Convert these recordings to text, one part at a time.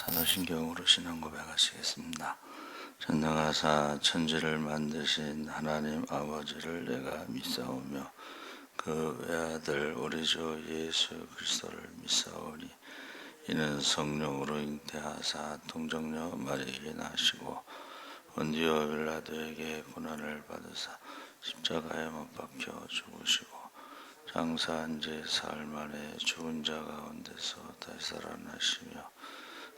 사도신경으로 신앙 고백하시겠습니다. 전능하사 천지를 만드신 하나님 아버지를 내가 믿사오며 그 외아들 우리 주 예수 그리스도를 믿사오니 이는 성령으로 잉태하사 동정녀 마리아에게 나시고 본디오 빌라도에게 고난을 받으사 십자가에 못 박혀 죽으시고 장사한 지 사흘 만에 죽은 자 가운데서 다시 살아나시며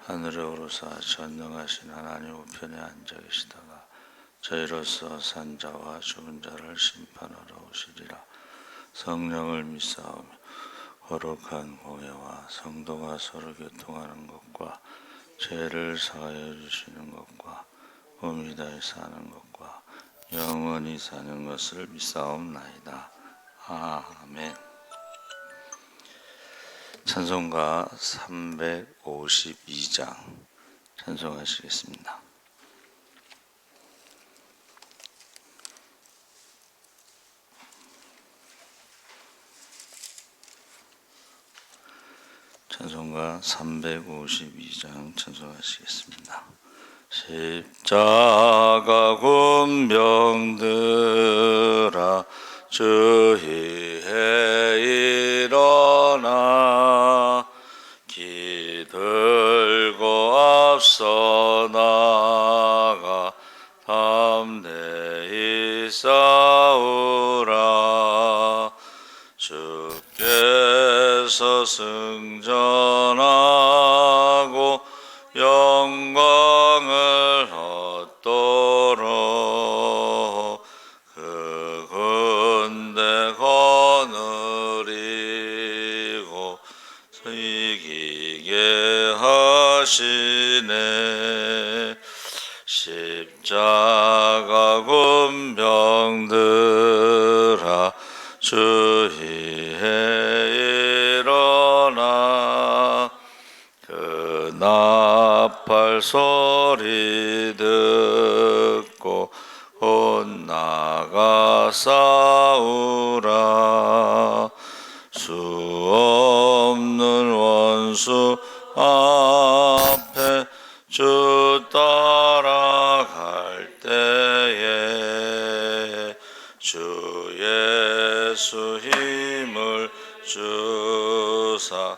하늘에 오르사 전능하신 하나님 우편에 앉아 계시다가 저희로서 산자와 죽은 자를 심판하러 오시리라. 성령을 믿사오며 거룩한 공예와 성도가 서로 교통하는 것과 죄를 사하여 주시는 것과 몸이 다해 사는 것과 영원히 사는 것을 믿사옵나이다. 아멘. 찬송가 352장 찬송하시겠습니다. 찬송가 352장 찬송하시겠습니다. 십자가 군병들아 주희에 일어나 기들고 앞서 나가 담대히 싸우라. 주께서 승전하고 영광을 얻도록 그 군대 거느리고 이기게 하시네. 십자가 군병들아 주희에 일어나 그 나팔 소리 듣고 곧 나가 싸우라. 수 없는 원수 앞에 주 따라갈 때에 주 예수 힘을 주사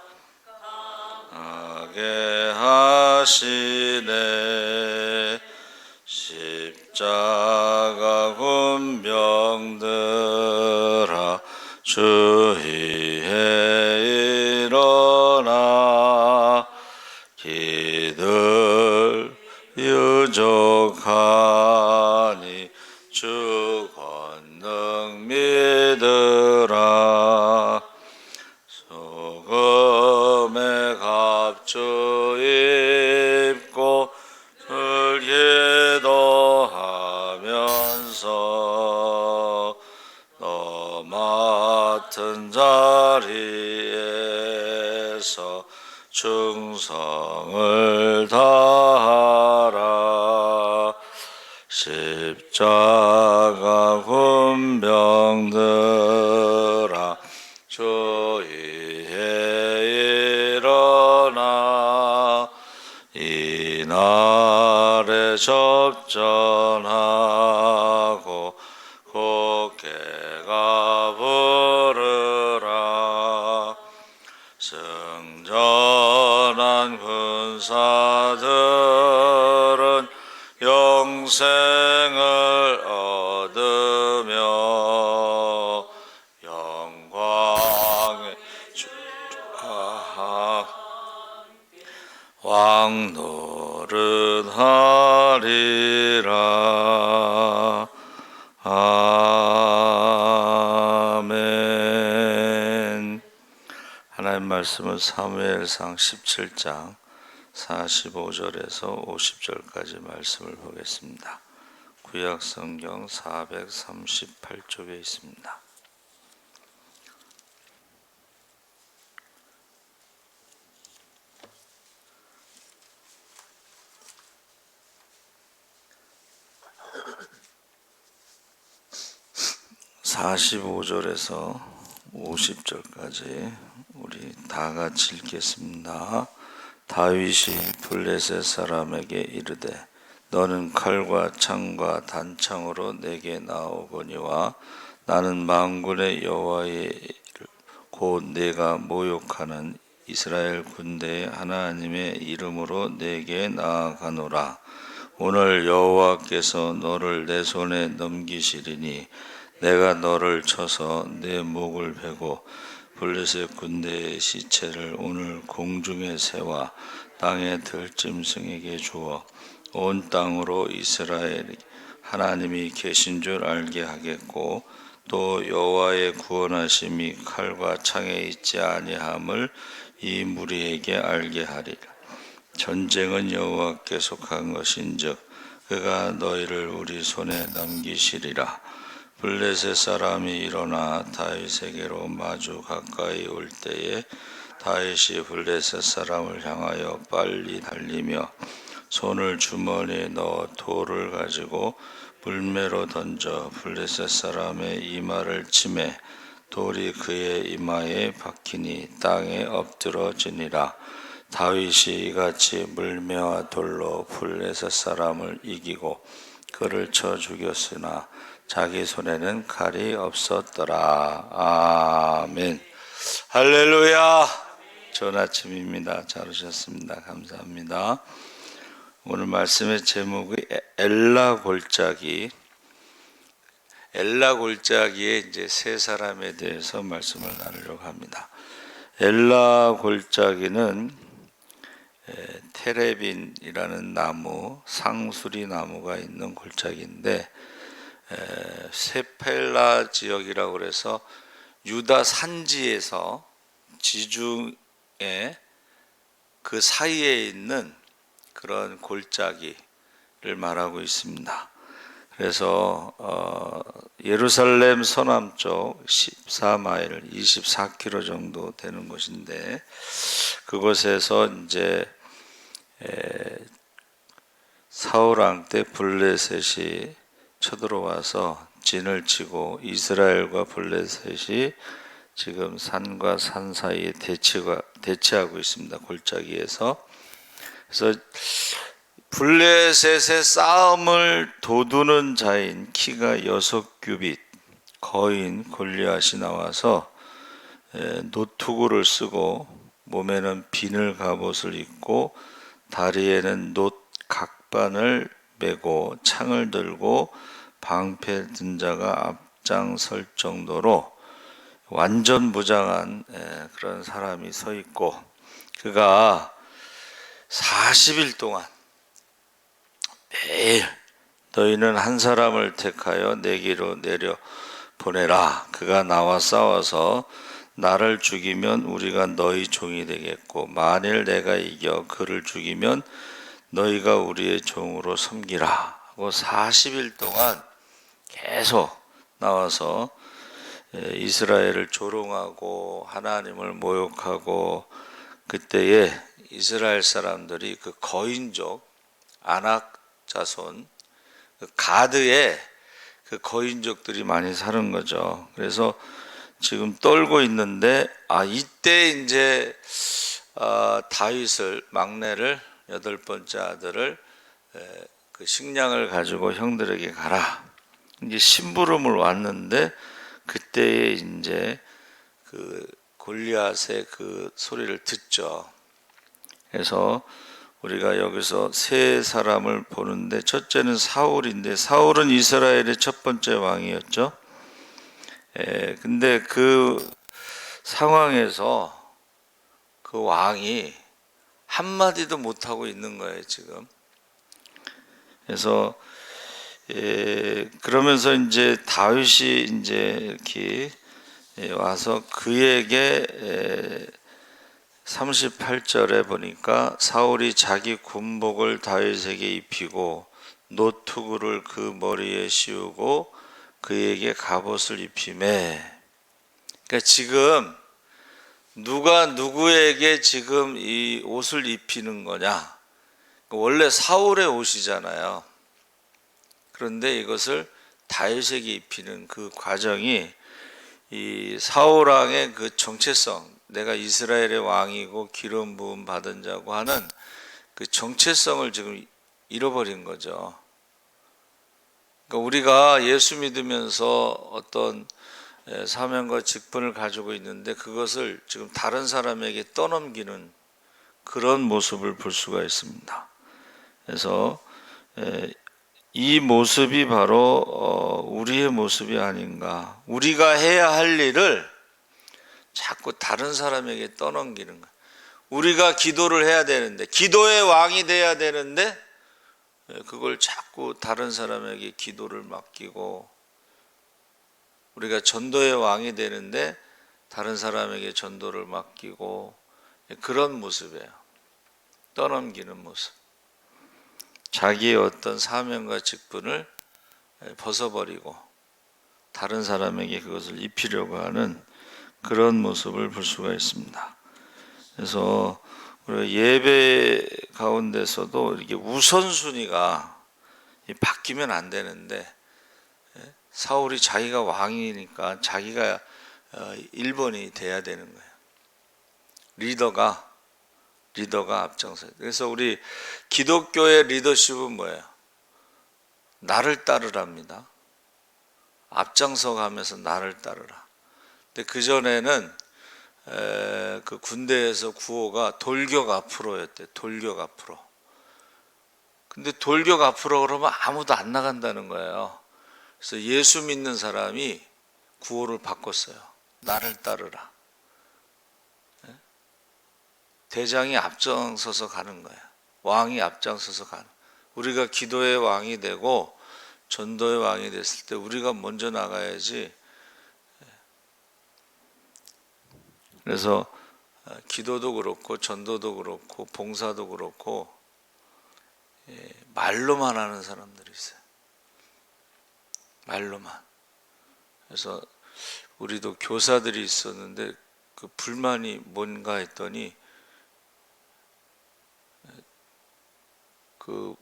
하게 하시네. 십자가 군병들아 주희에 일어나 기들 유족하니 주 권능 믿으라. 소금의 갑주 입고 즐기도 하면서 너 맡은 자리에서 충성을 다하라. 십자가 군병들아 주희에 일어나 이날에 접전하고 곡해가 부르라. 승전한 군사들은 영생을 얻으며 영광의 주와 왕 노릇하리라. 아멘. 하나님 말씀은 사무엘상 17장 45절에서 50절까지 말씀을 보겠습니다. 구약 성경 438쪽에 있습니다. (45절에서 50절까지) 우리 다 같이 읽겠습니다. 다윗이 블레셋 사람에게 이르되 너는 칼과 창과 단창으로 내게 나오거니와 나는 만군의 여호와의 곧 내가 모욕하는 이스라엘 군대의 하나님의 이름으로 내게 나아가노라. 오늘 여호와께서 너를 내 손에 넘기시리니 내가 너를 쳐서 내 목을 베고 블레셋 군대의 시체를 오늘 공중의 새와 땅의 들짐승에게 주어 온 땅으로 이스라엘 하나님이 계신 줄 알게 하겠고 또 여호와의 구원하심이 칼과 창에 있지 아니함을 이 무리에게 알게 하리라. 전쟁은 여호와께 속한 것인즉 그가 너희를 우리 손에 넘기시리라. 블레셋 사람이 일어나 다윗에게로 마주 가까이 올 때에 다윗이 블레셋 사람을 향하여 빨리 달리며 손을 주머니에 넣어 돌을 가지고 물매로 던져 블레셋 사람의 이마를 치매 돌이 그의 이마에 박히니 땅에 엎드러지니라. 다윗이 이같이 물매와 돌로 블레셋 사람을 이기고 그를 쳐 죽였으나 자기 손에는 칼이 없었더라. 아멘. 할렐루야. 좋은 아침입니다. 잘 오셨습니다. 감사합니다. 오늘 말씀의 제목이 엘라 골짜기에 이제 세 사람에 대해서 말씀을 나누려고 합니다. 엘라 골짜기는 테레빈이라는 나무, 상수리 나무가 있는 골짜기인데 세펠라 지역이라고 그래서 유다 산지에서 지중해 그 사이에 있는 그런 골짜기를 말하고 있습니다. 그래서 예루살렘 서남쪽 14마일, 24km 정도 되는 곳인데 그곳에서 이제 사울 왕 때 블레셋이 쳐들어와서 진을 치고 이스라엘과 블레셋이 지금 산과 산 사이에 대치하고 있습니다. 골짜기에서. 그래서 블레셋의 싸움을 도두는 자인 키가 6규빗 거인 골리앗이 나와서 노투구를 쓰고 몸에는 비늘 갑옷을 입고 다리에는 놋 각반을 메고 창을 들고 방패 든 자가 앞장설 정도로 완전 무장한 그런 사람이 서 있고 그가 40일 동안 매일 너희는 한 사람을 택하여 내게로 내려 보내라. 그가 나와 싸워서 나를 죽이면 우리가 너희 종이 되겠고 만일 내가 이겨 그를 죽이면 너희가 우리의 종으로 섬기라 하고 40일 동안 계속 나와서 이스라엘을 조롱하고 하나님을 모욕하고 그때에 이스라엘 사람들이 그 거인족 아낙 자손 그 가드에 그 거인족들이 많이 사는 거죠. 그래서 지금 떨고 있는데 이때 이제 다윗을 막내를 8번째 아들을 그 식량을 가지고 형들에게 가라. 이제 심부름을 왔는데 그때에 이제 그 골리앗의 그 소리를 듣죠. 그래서 우리가 여기서 세 사람을 보는데 첫째는 사울인데 사울은 이스라엘의 첫 번째 왕이었죠. 근데 그 상황에서 그 왕이 한마디도 못하고 있는 거예요, 지금. 그래서 그러면서 이제 다윗이 이제 이렇게 와서 그에게 38절에 보니까 사울이 자기 군복을 다윗에게 입히고 노투구를 그 머리에 씌우고 그에게 갑옷을 입히매. 그러니까 지금 누가 누구에게 지금 이 옷을 입히는 거냐? 원래 사울의 옷이잖아요. 그런데 이것을 다윗에게 입히는 그 과정이 이 사울 왕의 그 정체성, 내가 이스라엘의 왕이고 기름 부음 받은 자고 하는 그 정체성을 지금 잃어버린 거죠. 그러니까 우리가 예수 믿으면서 어떤 사명과 직분을 가지고 있는데 그것을 지금 다른 사람에게 떠넘기는 그런 모습을 볼 수가 있습니다. 그래서 이 모습이 바로 우리의 모습이 아닌가. 우리가 해야 할 일을 자꾸 다른 사람에게 떠넘기는 거예요. 우리가 기도를 해야 되는데, 기도의 왕이 돼야 되는데 그걸 자꾸 다른 사람에게 기도를 맡기고, 우리가 전도의 왕이 되는데 다른 사람에게 전도를 맡기고, 그런 모습이에요. 떠넘기는 모습. 자기의 어떤 사명과 직분을 벗어버리고 다른 사람에게 그것을 입히려고 하는 그런 모습을 볼 수가 있습니다. 그래서 우리가 예배 가운데서도 이렇게 우선순위가 바뀌면 안 되는데, 사울이 자기가 왕이니까 자기가 1번이 돼야 되는 거예요. 리더가 앞장서요. 그래서 우리 기독교의 리더십은 뭐예요? 나를 따르랍니다. 앞장서 가면서 나를 따르라. 근데 그 전에는 그 군대에서 구호가 돌격 앞으로였대. 돌격 앞으로. 근데 돌격 앞으로 그러면 아무도 안 나간다는 거예요. 그래서 예수 믿는 사람이 구호를 바꿨어요. 나를 따르라. 대장이 앞장서서 가는 거예요. 왕이 앞장서서 가는. 우리가 기도의 왕이 되고 전도의 왕이 됐을 때 우리가 먼저 나가야지. 그래서 기도도 그렇고 전도도 그렇고 봉사도 그렇고 말로만 하는 사람들이 있어요. 말로만. 그래서 우리도 교사들이 있었는데 그 불만이 뭔가 했더니 그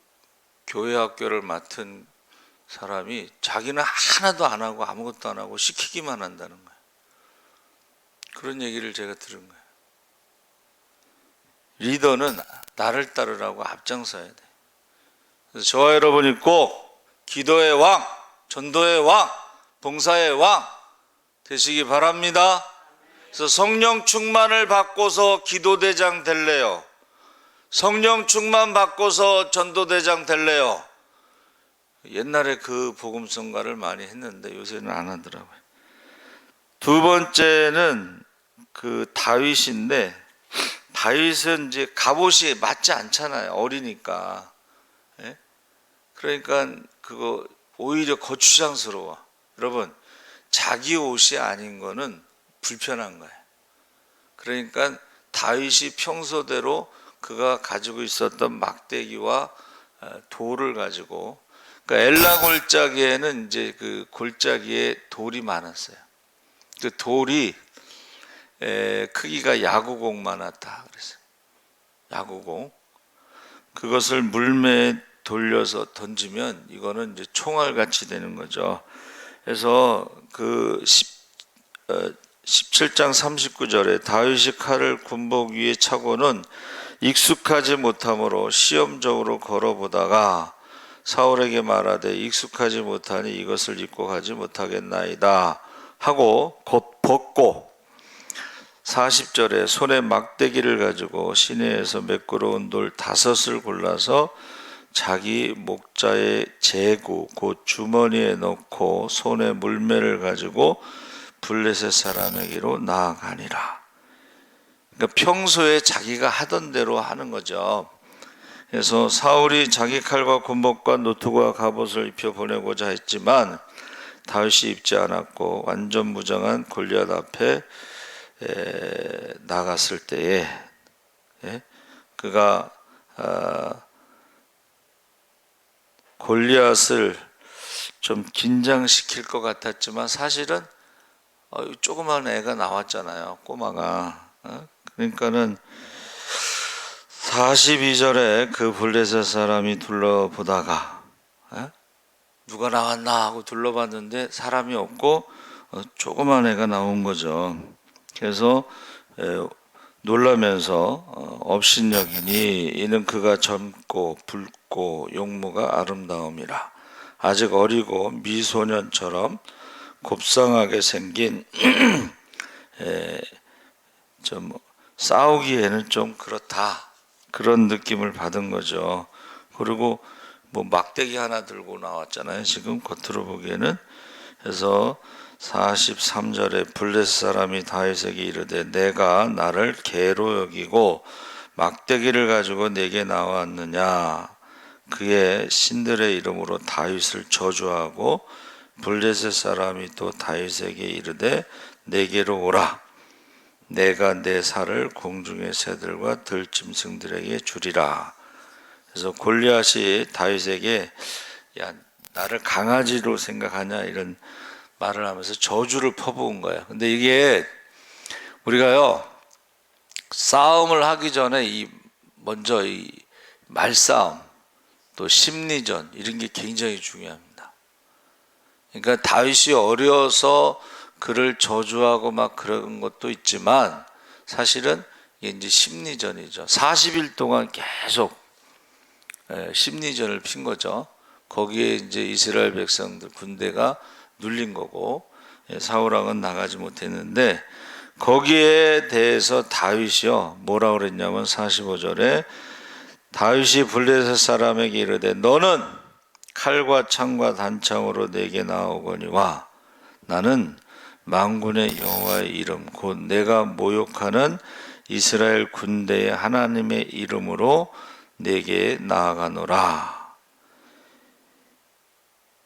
교회 학교를 맡은 사람이 자기는 하나도 안 하고 아무것도 안 하고 시키기만 한다는 거예요. 그런 얘기를 제가 들은 거예요. 리더는 나를 따르라고 앞장서야 돼. 그래서 저와 여러분이 꼭 기도의 왕, 전도의 왕, 봉사의 왕 되시기 바랍니다. 그래서 성령 충만을 받고서 기도대장 될래요? 성령 충만 받고서 전도대장 될래요? 옛날에 그 복음성가를 많이 했는데 요새는 안 하더라고요. 두 번째는 그 다윗인데, 다윗은 이제 갑옷이 맞지 않잖아요. 어리니까. 그러니까 그거 오히려 거추장스러워. 여러분, 자기 옷이 아닌 거는 불편한 거예요. 그러니까 다윗이 평소대로 그가 가지고 있었던 막대기와 돌을 가지고, 그러니까 엘라 골짜기에는 이제 그 골짜기에 돌이 많았어요. 그 돌이 크기가 야구공만하다 그랬어요. 야구공. 그것을 물매에 돌려서 던지면 이거는 이제 총알 같이 되는 거죠. 그래서 그 17장 39절에 다윗이 칼을 군복 위에 차고는 익숙하지 못함으로 시험적으로 걸어보다가 사울에게 말하되 익숙하지 못하니 이것을 입고 가지 못하겠나이다 하고 곧 벗고 40절에 손에 막대기를 가지고 시내에서 매끄러운 돌 5을 골라서 자기 목자의 제구 곧 주머니에 넣고 손에 물매를 가지고 블레셋 사람에게로 나아가니라. 그러니까 평소에 자기가 하던 대로 하는 거죠. 그래서 사울이 자기 칼과 군복과 노트과 갑옷을 입혀 보내고자 했지만 다윗이 입지 않았고 완전 무장한 골리앗 앞에 나갔을 때에 그가 골리앗을 좀 긴장시킬 것 같았지만 사실은 조그만 애가 나왔잖아요. 꼬마가. 그러니까는 42절에 그 블레셋 사람이 둘러보다가 누가 나왔나 하고 둘러봤는데 사람이 없고 조그만 애가 나온 거죠. 그래서 놀라면서 업신여기니 이는 그가 젊고 붉고 용모가 아름다움이라. 아직 어리고 미소년처럼 곱상하게 생긴 좀 싸우기에는 좀 그렇다, 그런 느낌을 받은 거죠. 그리고 뭐 막대기 하나 들고 나왔잖아요. 지금 겉으로 보기에는. 그래서 43절에 블레셋 사람이 다윗에게 이르되 내가 나를 개로 여기고 막대기를 가지고 내게 나왔느냐. 그의 신들의 이름으로 다윗을 저주하고 블레셋 사람이 또 다윗에게 이르되 내게로 오라. 내가 내 살을 공중의 새들과 들짐승들에게 주리라. 그래서 골리앗이 다윗에게 야, 나를 강아지로 생각하냐 이런 말을 하면서 저주를 퍼부은 거예요. 근데 이게 우리가요, 싸움을 하기 전에 먼저 이 말싸움, 또 심리전, 이런 게 굉장히 중요합니다. 그러니까 다윗이 어려서 그를 저주하고 막 그런 것도 있지만 사실은 이게 이제 심리전이죠. 40일 동안 계속 심리전을 핀 거죠. 거기에 이제 이스라엘 백성들 군대가 눌린 거고, 사울왕은 나가지 못했는데, 거기에 대해서 다윗이요 뭐라 그랬냐면 45절에 다윗이 블레셋 사람에게 이르되 너는 칼과 창과 단창으로 내게 나오거니와 나는 만군의 여호와의 이름 곧 내가 모욕하는 이스라엘 군대의 하나님의 이름으로 내게 나아가노라.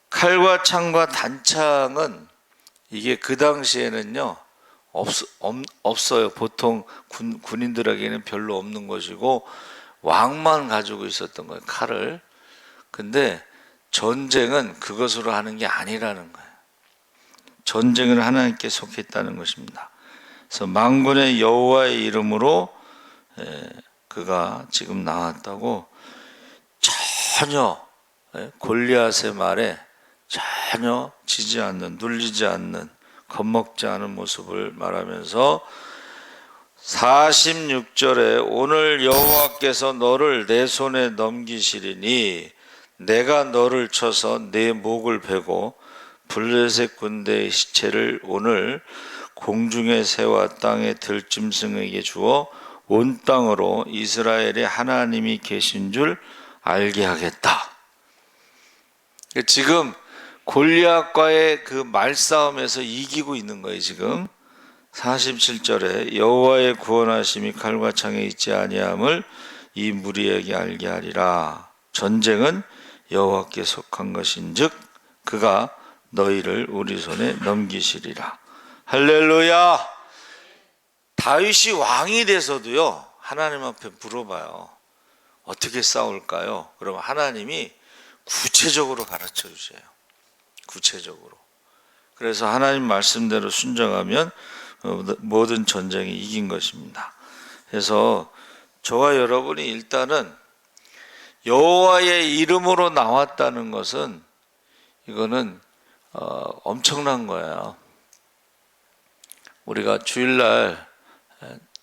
칼과 창과 단창은 이게 그 당시에는요 없어요. 보통 군인들에게는 별로 없는 것이고 왕만 가지고 있었던 거예요, 칼을. 근데 전쟁은 그것으로 하는 게 아니라는 거예요. 전쟁을 하나님께 속했다는 것입니다. 그래서 만군의 여호와의 이름으로 그가 지금 나왔다고, 전혀 골리앗의 말에 전혀 지지 않는, 눌리지 않는, 겁먹지 않은 모습을 말하면서 46절에 오늘 여호와께서 너를 내 손에 넘기시리니 내가 너를 쳐서 내 목을 베고 블레셋 군대의 시체를 오늘 공중의 새와 땅의 들짐승에게 주어 온 땅으로 이스라엘의 하나님이 계신 줄 알게 하겠다. 지금 골리앗과의 그 말싸움에서 이기고 있는 거예요. 지금 47절에 여호와의 구원하심이 칼과 창에 있지 아니함을 이 무리에게 알게 하리라. 전쟁은 여호와께 속한 것인즉 그가 너희를 우리 손에 넘기시리라. 할렐루야. 다윗이 왕이 돼서도요 하나님 앞에 물어봐요. 어떻게 싸울까요? 그러면 하나님이 구체적으로 가르쳐 주세요. 구체적으로. 그래서 하나님 말씀대로 순종하면 모든 전쟁이 이긴 것입니다. 그래서 저와 여러분이 일단은 여호와의 이름으로 나왔다는 것은 이거는 엄청난 거예요. 우리가 주일날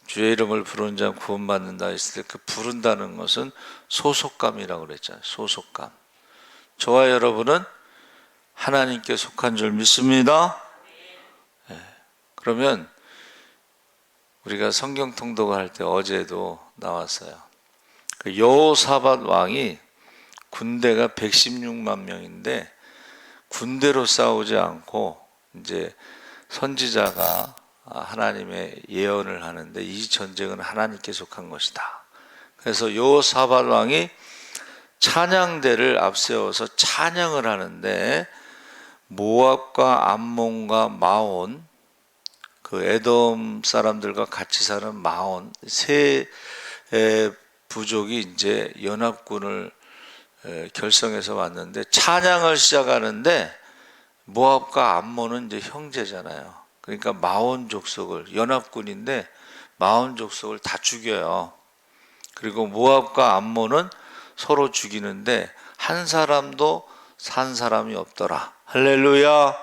주의 이름을 부르는 자 구원받는다 했을 때 그 부른다는 것은 소속감이라고 그랬잖아요. 소속감. 저와 여러분은 하나님께 속한 줄 믿습니다. 그러면 우리가 성경 통독할 때 어제도 나왔어요. 그 여호사밧 왕이 군대가 116만 명인데 군대로 싸우지 않고 이제 선지자가 하나님의 예언을 하는데 이 전쟁은 하나님께 속한 것이다. 그래서 여호사밧 왕이 찬양대를 앞세워서 찬양을 하는데 모압과 암몬과 마온, 그 에돔 사람들과 같이 사는 마온 세 부족이 이제 연합군을 결성해서 왔는데 찬양을 시작하는데 모압과 암몬은 이제 형제잖아요. 그러니까 마온 족속을, 연합군인데 마온 족속을 다 죽여요. 그리고 모압과 암몬은 서로 죽이는데 한 사람도 산 사람이 없더라. 할렐루야.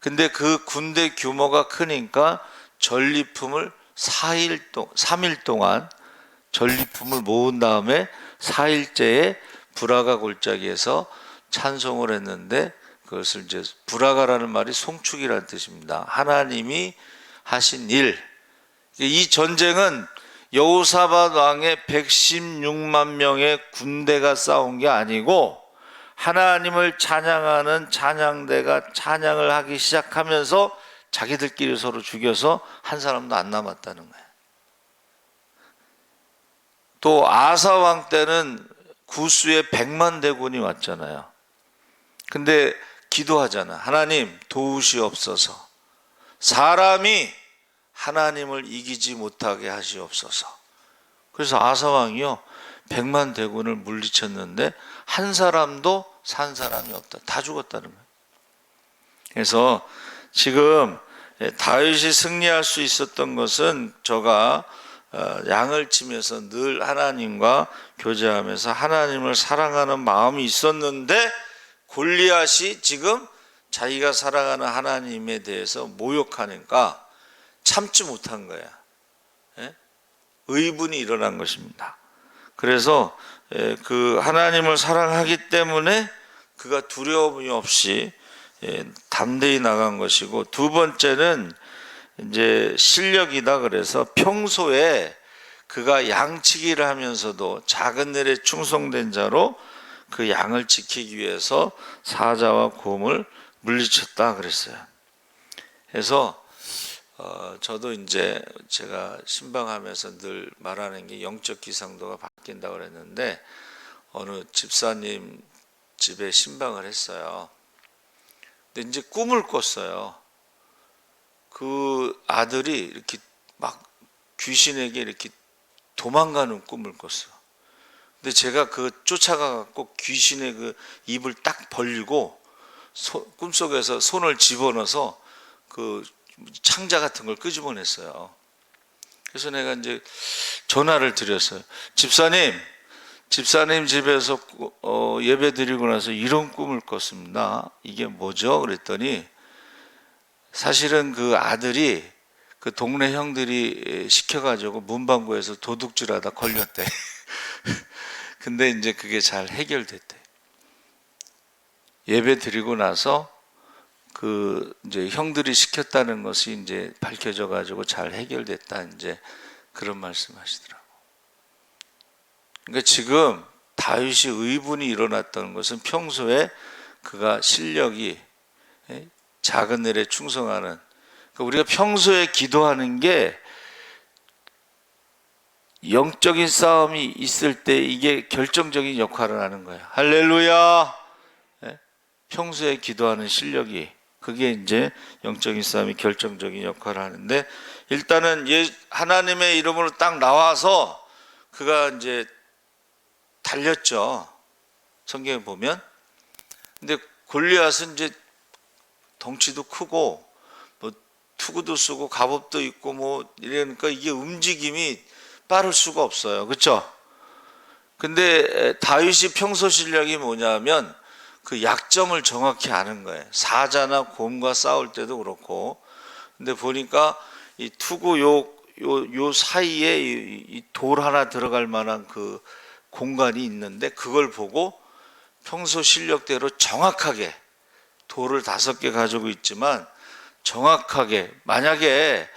근데 그 군대 규모가 크니까 전리품을 3일 동안 전리품을 모은 다음에 4일째에 브라가 골짜기에서 찬송을 했는데, 그것을 이제 브라가라는 말이 송축이라는 뜻입니다. 하나님이 하신 일. 이 전쟁은 여호사밧 왕의 116만 명의 군대가 싸운 게 아니고 하나님을 찬양하는 찬양대가 찬양을 하기 시작하면서 자기들끼리 서로 죽여서 한 사람도 안 남았다는 거예요. 또 아사 왕 때는 구수에 100만 대군이 왔잖아요. 근데 기도하잖아. 하나님 도우시옵소서. 사람이 하나님을 이기지 못하게 하시옵소서. 그래서 아사 왕이요 100만 대군을 물리쳤는데 한 사람도 산 사람이 없다. 다 죽었다는 거예요. 그래서 지금 다윗이 승리할 수 있었던 것은 저가 양을 치면서 늘 하나님과 교제하면서 하나님을 사랑하는 마음이 있었는데, 골리앗이 지금 자기가 사랑하는 하나님에 대해서 모욕하니까 참지 못한 거야. 의분이 일어난 것입니다. 그래서 그 하나님을 사랑하기 때문에 그가 두려움이 없이 담대히 나간 것이고, 두 번째는 이제 실력이다. 그래서 평소에 그가 양치기를 하면서도 작은 일에 충성된 자로 그 양을 지키기 위해서 사자와 곰을 물리쳤다 그랬어요. 그래서 저도 이제 제가 신방하면서 늘 말하는 게 영적 기상도가 바뀐다고 그랬는데, 어느 집사님 집에 신방을 했어요. 근데 이제 꿈을 꿨어요. 그 아들이 이렇게 막 귀신에게 이렇게 도망가는 꿈을 꿨어요. 근데 제가 그 쫓아가갖고 귀신의 그 입을 딱 벌리고 꿈속에서 손을 집어넣어서 그 창자 같은 걸 끄집어냈어요. 그래서 내가 이제 전화를 드렸어요. 집사님 집에서 예배 드리고 나서 이런 꿈을 꿨습니다. 이게 뭐죠? 그랬더니 사실은 그 아들이 그 동네 형들이 시켜가지고 문방구에서 도둑질하다 걸렸대. 근데 이제 그게 잘 해결됐대. 예배 드리고 나서 그 이제 형들이 시켰다는 것이 이제 밝혀져 가지고 잘 해결됐다, 이제 그런 말씀하시더라고. 그러니까 지금 다윗이 의분이 일어났던 것은 평소에 그가 실력이 작은 일에 충성하는, 그러니까 우리가 평소에 기도하는 게 영적인 싸움이 있을 때 이게 결정적인 역할을 하는 거예요. 할렐루야. 평소에 기도하는 실력이, 그게 이제 영적인 싸움이 결정적인 역할을 하는데, 일단은 하나님의 이름으로 딱 나와서 그가 이제 달렸죠. 성경에 보면. 근데 골리앗은 이제 덩치도 크고 뭐 투구도 쓰고 갑옷도 있고 뭐 이러니까 이게 움직임이 빠를 수가 없어요. 그렇죠? 근데 다윗이 평소 실력이 뭐냐면 그 약점을 정확히 아는 거예요. 사자나 곰과 싸울 때도 그렇고. 근데 보니까 이 투구 요 사이에 이 돌 하나 들어갈 만한 그 공간이 있는데, 그걸 보고 평소 실력대로 정확하게 돌을 5개 가지고 있지만 정확하게, 만약에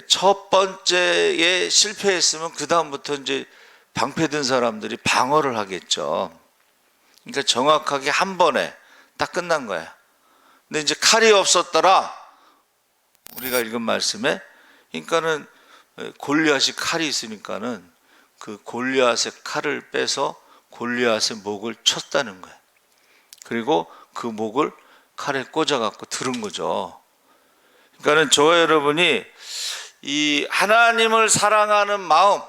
첫 번째에 실패했으면 그 다음부터 이제 방패든 사람들이 방어를 하겠죠. 그러니까 정확하게 한 번에 딱 끝난 거야. 근데 이제 칼이 없었더라, 우리가 읽은 말씀에. 그러니까는 골리앗이 칼이 있으니까는 그 골리앗의 칼을 빼서 골리앗의 목을 쳤다는 거예요. 그리고 그 목을 칼에 꽂아갖고 들은 거죠. 그러니까는 저와 여러분이 이 하나님을 사랑하는 마음,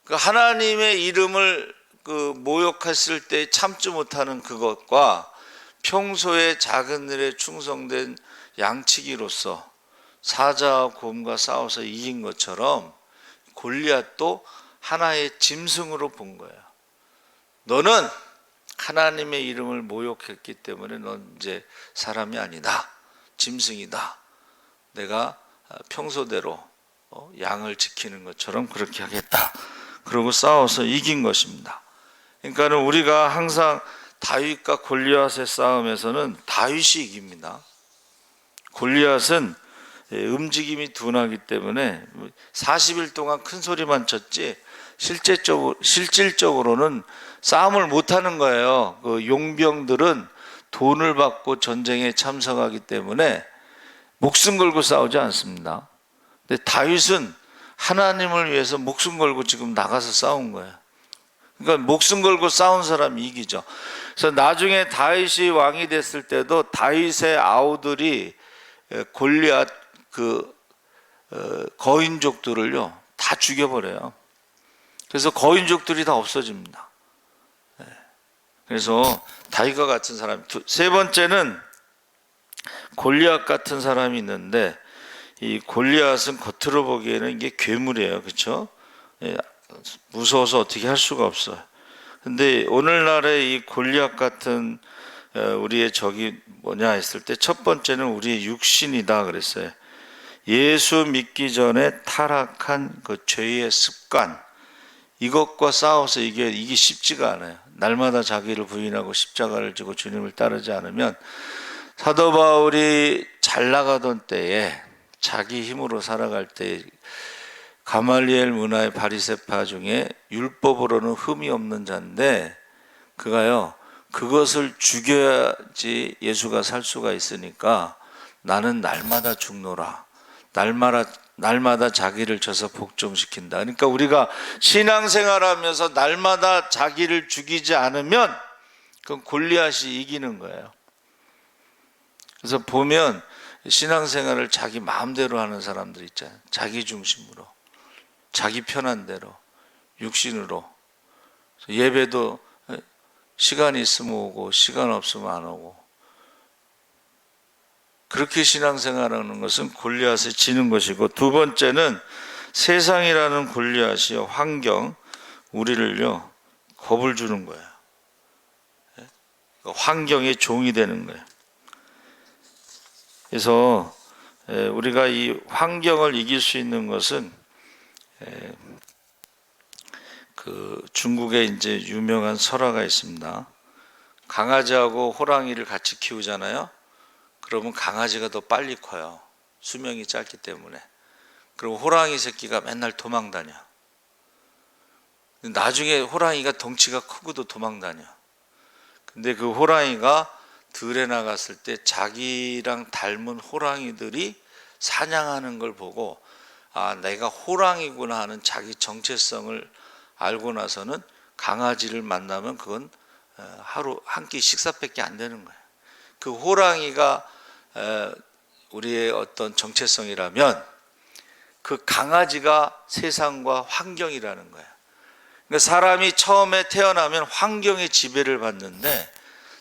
그 하나님의 이름을 그 모욕했을 때 참지 못하는 그것과 평소에 작은 일에 충성된 양치기로서 사자와 곰과 싸워서 이긴 것처럼 골리앗도 하나의 짐승으로 본 거예요. 너는 하나님의 이름을 모욕했기 때문에 넌 이제 사람이 아니다, 짐승이다. 내가 평소대로 양을 지키는 것처럼 그렇게 하겠다. 그러고 싸워서 이긴 것입니다. 그러니까 우리가 항상 다윗과 골리앗의 싸움에서는 다윗이 이깁니다. 골리앗은 움직임이 둔하기 때문에 40일 동안 큰 소리만 쳤지 실질적으로는 싸움을 못하는 거예요. 그 용병들은 돈을 받고 전쟁에 참석하기 때문에 목숨 걸고 싸우지 않습니다. 근데 다윗은 하나님을 위해서 목숨 걸고 지금 나가서 싸운 거예요. 그러니까 목숨 걸고 싸운 사람이 이기죠. 그래서 나중에 다윗이 왕이 됐을 때도 다윗의 아우들이 골리앗 거인족들을요 다 죽여버려요. 그래서 거인족들이 다 없어집니다. 그래서 다윗과 같은 사람. 세 번째는 골리앗 같은 사람이 있는데, 이 골리앗은 겉으로 보기에는 이게 괴물이에요, 그렇죠? 무서워서 어떻게 할 수가 없어요. 근데 오늘날의 이 골리앗 같은 우리의 적이 뭐냐 했을 때, 첫 번째는 우리의 육신이다 그랬어요. 예수 믿기 전에 타락한 그 죄의 습관, 이것과 싸워서 이게 쉽지가 않아요. 날마다 자기를 부인하고 십자가를 지고 주님을 따르지 않으면, 사도 바울이 잘 나가던 때에, 자기 힘으로 살아갈 때 가말리엘 문화의 바리새파 중에 율법으로는 흠이 없는 자인데, 그가요 그것을 죽여야지 예수가 살 수가 있으니까 나는 날마다 죽노라, 날마다 자기를 져서 복종시킨다. 그러니까 우리가 신앙생활하면서 날마다 자기를 죽이지 않으면 그건 골리앗이 이기는 거예요. 그래서 보면 신앙생활을 자기 마음대로 하는 사람들 있잖아요. 자기 중심으로, 자기 편한 대로, 육신으로. 예배도 시간이 있으면 오고 시간 없으면 안 오고, 그렇게 신앙생활하는 것은 골리앗에 지는 것이고, 두 번째는 세상이라는 골리앗이요, 환경, 우리를요 겁을 주는 거예요. 환경의 종이 되는 거예요. 그래서 우리가 이 환경을 이길 수 있는 것은, 그 중국에 이제 유명한 설화가 있습니다. 강아지하고 호랑이를 같이 키우잖아요. 그러면 강아지가 더 빨리 커요. 수명이 짧기 때문에. 그리고 호랑이 새끼가 맨날 도망다녀. 나중에 호랑이가 덩치가 크고도 도망다녀. 근데 그 호랑이가 들에 나갔을 때 자기랑 닮은 호랑이들이 사냥하는 걸 보고, 아, 내가 호랑이구나 하는 자기 정체성을 알고 나서는 강아지를 만나면 그건 하루 한 끼 식사밖에 안 되는 거예요. 그 호랑이가 우리의 어떤 정체성이라면, 그 강아지가 세상과 환경이라는 거예요. 그러니까 사람이 처음에 태어나면 환경의 지배를 받는데,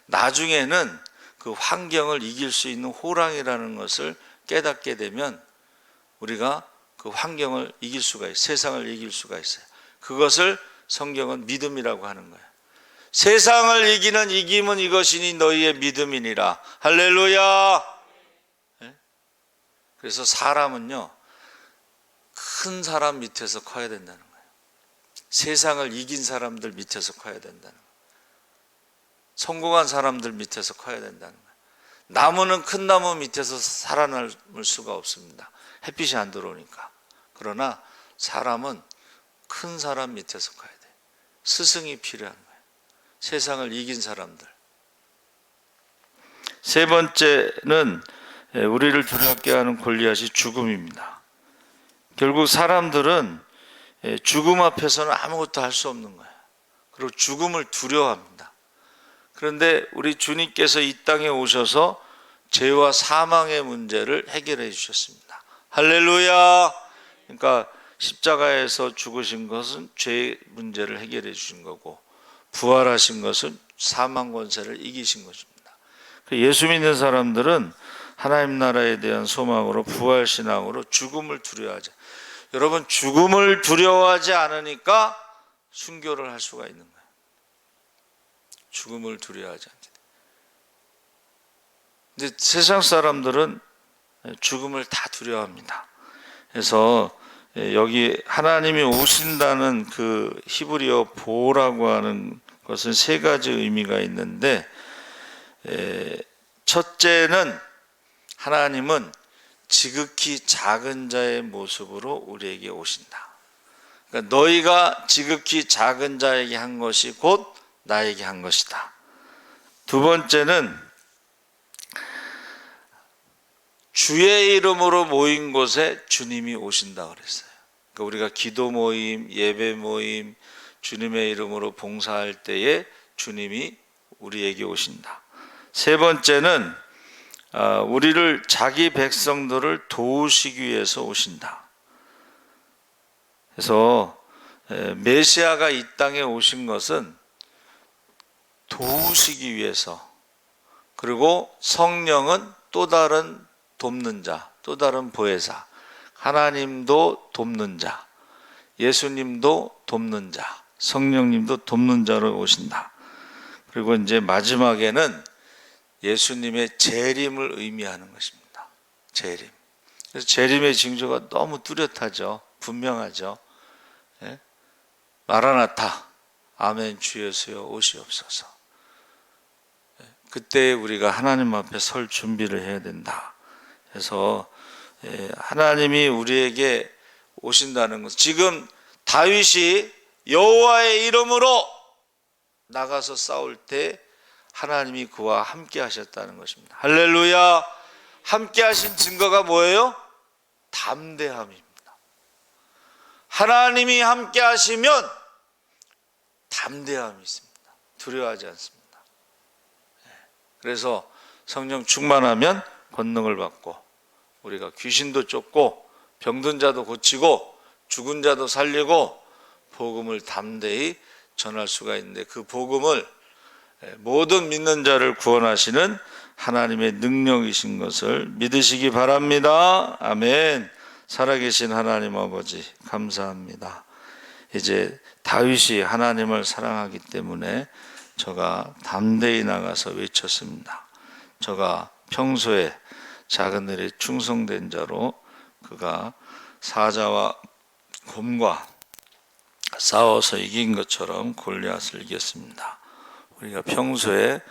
나중에는 그 환경을 이길 수 있는 호랑이라는 것을 깨닫게 되면 우리가 그 환경을 이길 수가 있어요. 세상을 이길 수가 있어요. 그것을 성경은 믿음이라고 하는 거예요. 세상을 이기는 이김은 이것이니 너희의 믿음이니라. 할렐루야. 그래서 사람은요 큰 사람 밑에서 커야 된다는 거예요. 세상을 이긴 사람들 밑에서 커야 된다는 거예요. 성공한 사람들 밑에서 커야 된다는 거예요. 나무는 큰 나무 밑에서 살아남을 수가 없습니다. 햇빛이 안 들어오니까. 그러나 사람은 큰 사람 밑에서 커야 돼요. 스승이 필요한 거예요. 세상을 이긴 사람들. 세 번째는 우리를 두렵게 하는 골리앗이 죽음입니다. 결국 사람들은 죽음 앞에서는 아무것도 할 수 없는 거예요. 그리고 죽음을 두려워합니다. 그런데 우리 주님께서 이 땅에 오셔서 죄와 사망의 문제를 해결해 주셨습니다. 할렐루야. 그러니까 십자가에서 죽으신 것은 죄의 문제를 해결해 주신 거고, 부활하신 것은 사망 권세를 이기신 것입니다. 예수 믿는 사람들은 하나님 나라에 대한 소망으로, 부활 신앙으로 죽음을 두려워하지. 여러분, 죽음을 두려워하지 않으니까 순교를 할 수가 있는 거예요. 죽음을 두려워하지 않게 돼. 근데 세상 사람들은 죽음을 다 두려워합니다. 그래서 여기 하나님이 오신다는 그 히브리어 보라고 하는 것은 세 가지 의미가 있는데, 첫째는 하나님은 지극히 작은 자의 모습으로 우리에게 오신다. 그러니까 너희가 지극히 작은 자에게 한 것이 곧 나에게 한 것이다. 두 번째는 주의 이름으로 모인 곳에 주님이 오신다 그랬어요. 그러니까 우리가 기도 모임, 예배 모임, 주님의 이름으로 봉사할 때에 주님이 우리에게 오신다. 세 번째는 우리를 자기 백성들을 도우시기 위해서 오신다. 그래서 메시아가 이 땅에 오신 것은 도우시기 위해서, 그리고 성령은 또 다른 돕는 자, 또 다른 보혜사, 하나님도 돕는 자, 예수님도 돕는 자, 성령님도 돕는 자로 오신다. 그리고 이제 마지막에는 예수님의 재림을 의미하는 것입니다. 재림. 그래서 재림의 징조가 너무 뚜렷하죠. 분명하죠. 예? 마라나타, 아멘 주 예수여 오시옵소서. 그때 우리가 하나님 앞에 설 준비를 해야 된다. 그래서 하나님이 우리에게 오신다는 것, 지금 다윗이 여호와의 이름으로 나가서 싸울 때 하나님이 그와 함께 하셨다는 것입니다. 할렐루야. 함께 하신 증거가 뭐예요? 담대함입니다. 하나님이 함께 하시면 담대함이 있습니다. 두려워하지 않습니다. 그래서 성령 충만하면 권능을 받고, 우리가 귀신도 쫓고 병든 자도 고치고 죽은 자도 살리고 복음을 담대히 전할 수가 있는데, 그 복음을 모든 믿는 자를 구원하시는 하나님의 능력이신 것을 믿으시기 바랍니다. 아멘. 살아계신 하나님 아버지 감사합니다. 이제 다윗이 하나님을 사랑하기 때문에 저가 담대히 나가서 외쳤습니다. 저가 평소에 작은 일에 충성된 자로 그가 사자와 곰과 싸워서 이긴 것처럼 골리앗을 이겼습니다. 우리가 평소에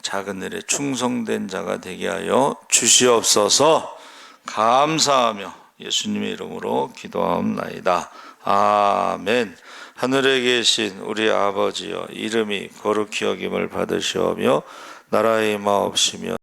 작은 일에 충성된 자가 되게 하여 주시옵소서. 감사하며 예수님의 이름으로 기도하옵나이다. 아멘. 하늘에 계신 우리 아버지여, 이름이 거룩히 여김을 받으시오며 나라의 임하옵시며